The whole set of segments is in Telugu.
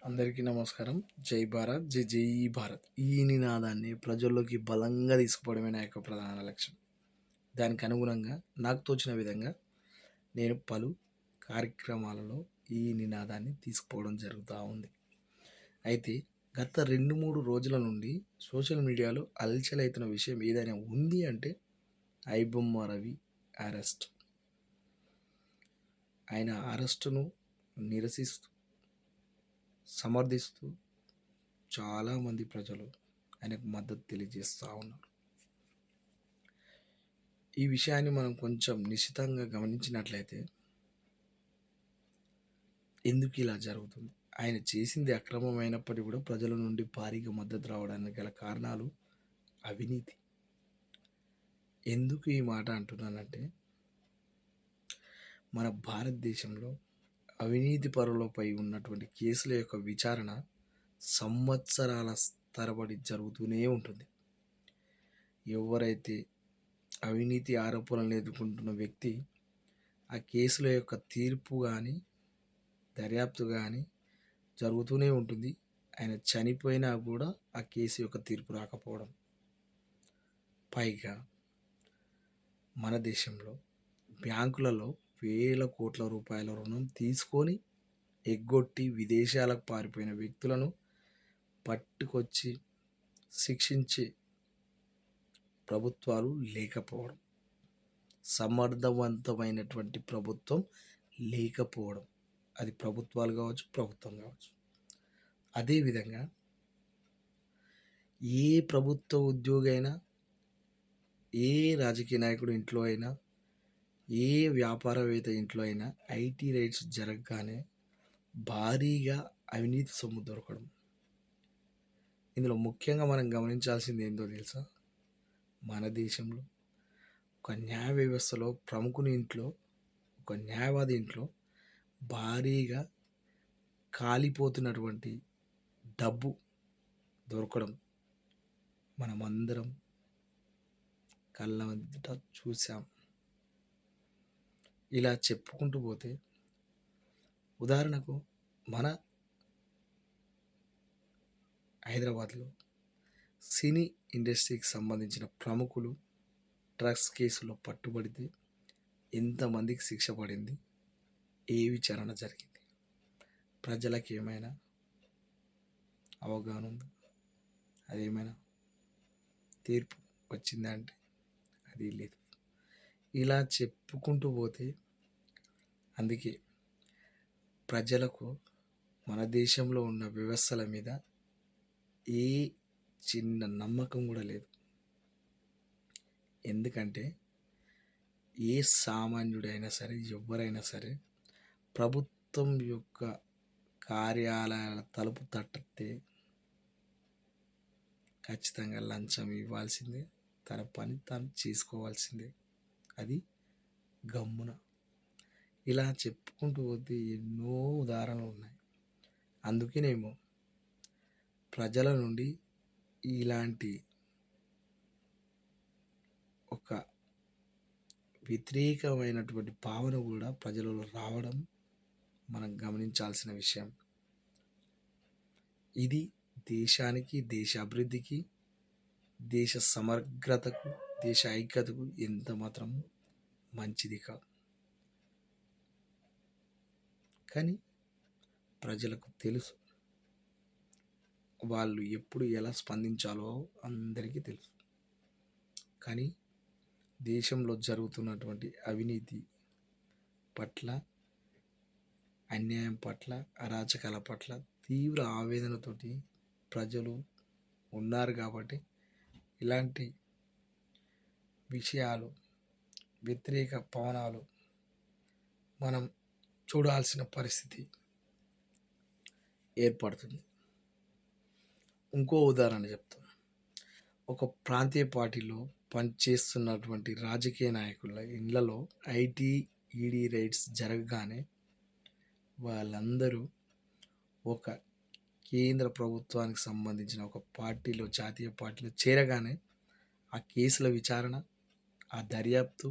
అందరికీ నమస్కారం. జై భారత్, జై జై భారత్. ఈ నినాదాన్ని ప్రజల్లోకి బలంగా తీసుకుపోవడమే నా యొక్క ప్రధాన లక్ష్యం. దానికి అనుగుణంగా నాకు తోచిన విధంగా నేను పలు కార్యక్రమాలలో ఈ నినాదాన్ని తీసుకుపోవడం జరుగుతూ ఉంది. అయితే గత 2-3 రోజుల నుండి సోషల్ మీడియాలో అలచలవుతున్న విషయం ఏదైనా ఉంది అంటే ఐబొమ్మ రవి అరెస్ట్. ఆయన అరెస్టును నిరసిస్తూ సమర్థిస్తూ చాలామంది ప్రజలు ఆయనకు మద్దతు తెలియజేస్తూ ఉన్నారు. ఈ విషయాన్ని మనం కొంచెం నిశితంగా గమనించినట్లయితే ఎందుకు ఇలా జరుగుతుంది, ఆయన చేసింది అక్రమమైనప్పటికీ కూడా ప్రజల నుండి భారీగా మద్దతు రావడానికి గల కారణాలు అవినీతి. ఎందుకు ఈ మాట అంటున్నానంటే, మన భారతదేశంలో అవినీతి పరులపై ఉన్నటువంటి కేసుల యొక్క విచారణ సంవత్సరాల తరబడి జరుగుతూనే ఉంటుంది. ఎవరైతే అవినీతి ఆరోపణలు ఎదుర్కొంటున్న వ్యక్తి ఆ కేసుల యొక్క తీర్పు కానీ దర్యాప్తు కానీ జరుగుతూనే ఉంటుంది. ఆయన చనిపోయినా కూడా ఆ కేసు యొక్క తీర్పు రాకపోవడం. పైగా మన దేశంలో బ్యాంకులలో వేల కోట్ల రూపాయల రుణం తీసుకొని ఎగ్గొట్టి విదేశాలకు పారిపోయిన వ్యక్తులను పట్టుకొచ్చి శిక్షించే ప్రభుత్వాలు లేకపోవడం, సమర్థవంతమైనటువంటి ప్రభుత్వం లేకపోవడం, అది ప్రభుత్వాలు కావచ్చు, ప్రభుత్వం కావచ్చు. అదేవిధంగా ఏ ప్రభుత్వ ఉద్యోగి అయినా, ఏ రాజకీయ నాయకుడు ఇంట్లో అయినా, ఏ వ్యాపారవేత్త ఇంట్లో అయినా ఐటీ రైట్స్ జరగగానే భారీగా అవినీతి సొమ్ము దొరకడం. ఇందులో ముఖ్యంగా మనం గమనించాల్సింది ఏందో తెలుసా? మన దేశంలో ఒక న్యాయ వ్యవస్థలో ప్రముఖుని ఇంట్లో, ఒక న్యాయవాది ఇంట్లో భారీగా కాలిపోతున్నటువంటి డబ్బు దొరకడం మనమందరం కళ్ళ ఎదుట చూసాం. ఇలా చెప్పుకుంటూ పోతే ఉదాహరణకు మన హైదరాబాద్లో సినీ ఇండస్ట్రీకి సంబంధించిన ప్రముఖులు డ్రగ్స్ కేసులో పట్టుబడితే ఎంతమందికి శిక్ష పడింది, ఏ విచారణ జరిగింది, ప్రజలకు ఏమైనా అవగాహన ఉందా? అదేమైనా తీర్పు వచ్చిందా అంటే అది లేదు. ఇలా చెప్పుకుంటూ పోతే అందుకే ప్రజలకు మన దేశంలో ఉన్న వ్యవస్థల మీద ఏ చిన్న నమ్మకం కూడా లేదు. ఎందుకంటే ఏ సామాన్యుడైనా సరే, ఎవరైనా సరే ప్రభుత్వం యొక్క కార్యాలయాల తలుపు తట్టితే ఖచ్చితంగా లంచం ఇవ్వాల్సిందే, తన పని తాను చేసుకోవాల్సిందే. అది గమ్మున. ఇలా చెప్పుకుంటూ పోతే ఎన్నో ఉదాహరణలు ఉన్నాయి. అందుకేనేమో ప్రజల నుండి ఇలాంటి ఒక వ్యతిరేకమైనటువంటి భావన కూడా ప్రజలలో రావడం మనం గమనించాల్సిన విషయం. ఇది దేశానికి, దేశ అభివృద్ధికి, దేశ సమగ్రతకు, దేశ ఐక్యతకు ఎంత మాత్రం మంచిది కాదు. కానీ ప్రజలకు తెలుసు, వాళ్ళు ఎప్పుడు ఎలా స్పందించాలో అందరికీ తెలుసు. కానీ దేశంలో జరుగుతున్నటువంటి అవినీతి పట్ల, అన్యాయం పట్ల, అరాచకాల పట్ల తీవ్ర ఆవేదనతోటి ప్రజలు ఉన్నారు. కాబట్టి ఇలాంటి విషయాలు, వ్యతిరేక పవనాలు మనం చూడాల్సిన పరిస్థితి ఏర్పడుతుంది. ఇంకో ఉదాహరణ చెప్తాను. ఒక ప్రాంతీయ పార్టీలో పనిచేస్తున్నటువంటి రాజకీయ నాయకుల ఇళ్లలో ఈడీ రైడ్స్ జరగగానే వాళ్ళందరూ ఒక కేంద్ర ప్రభుత్వానికి సంబంధించిన ఒక పార్టీలో, జాతీయ పార్టీలో చేరగానే ఆ కేసుల విచారణ, ఆ దర్యాప్తు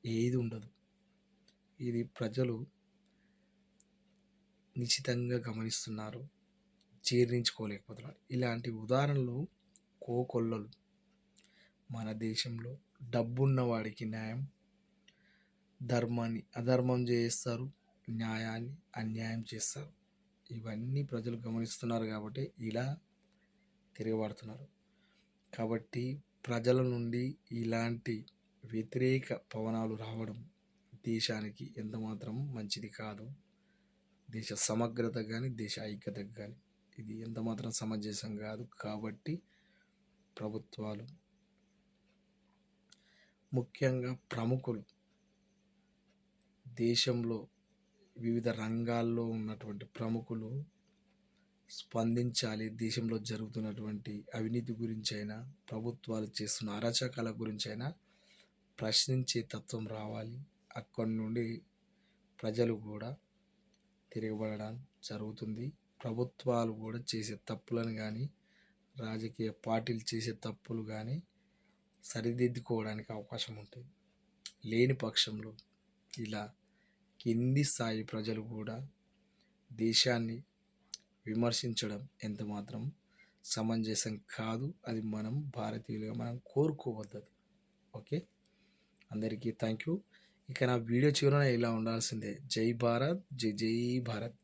ఏది ఉండదు. ఇది ప్రజలు నిశితంగా గమనిస్తున్నారు. జీర్ణించుకోలేకపోతున్నారు. ఇలాంటి ఉదాహరణలు కోకొల్లలు. మన దేశంలో డబ్బున్న వాడికి న్యాయం, ధర్మాన్ని అధర్మం చేస్తారు, న్యాయాన్ని అన్యాయం చేస్తారు. ఇవన్నీ ప్రజలు గమనిస్తున్నారు కాబట్టి ఇలా తిరగబడుతున్నారు. కాబట్టి ప్రజల నుండి ఇలాంటి వ్యతిరేక పవనాలు రావడం దేశానికి ఎంతమాత్రం మంచిది కాదు. దేశ సమగ్రత కానీ దేశ ఐక్యతకు కానీ ఇది ఎంతమాత్రం సమంజసం కాదు. కాబట్టి ప్రభుత్వాలు, ముఖ్యంగా ప్రముఖులు, దేశంలో వివిధ రంగాల్లో ఉన్నటువంటి ప్రముఖులు స్పందించాలి. దేశంలో జరుగుతున్నటువంటి అవినీతి గురించైనా, ప్రభుత్వాలు చేస్తున్న అరాచకాల గురించైనా ప్రశ్నించే తత్వం రావాలి. అక్కడి నుండి ప్రజలు కూడా తిరగబడడం జరుగుతుంది. ప్రభుత్వాలు కూడా చేసే తప్పులను కానీ, రాజకీయ పార్టీలు చేసే తప్పులు కానీ సరిదిద్దుకోవడానికి అవకాశం ఉంటుంది. లేని పక్షంలో ఇలా కింది స్థాయి ప్రజలు కూడా దేశాన్ని విమర్శించడం ఎంతమాత్రం సమంజసం కాదు. అది మనం భారతీయులుగా మనం కోరుకోవద్దు. ఓకే, అందరికీ థ్యాంక్ యూ. ఇక నా వీడియో చివరన ఇలా ఉండాల్సిందే. జై భారత్, జై జై భారత్.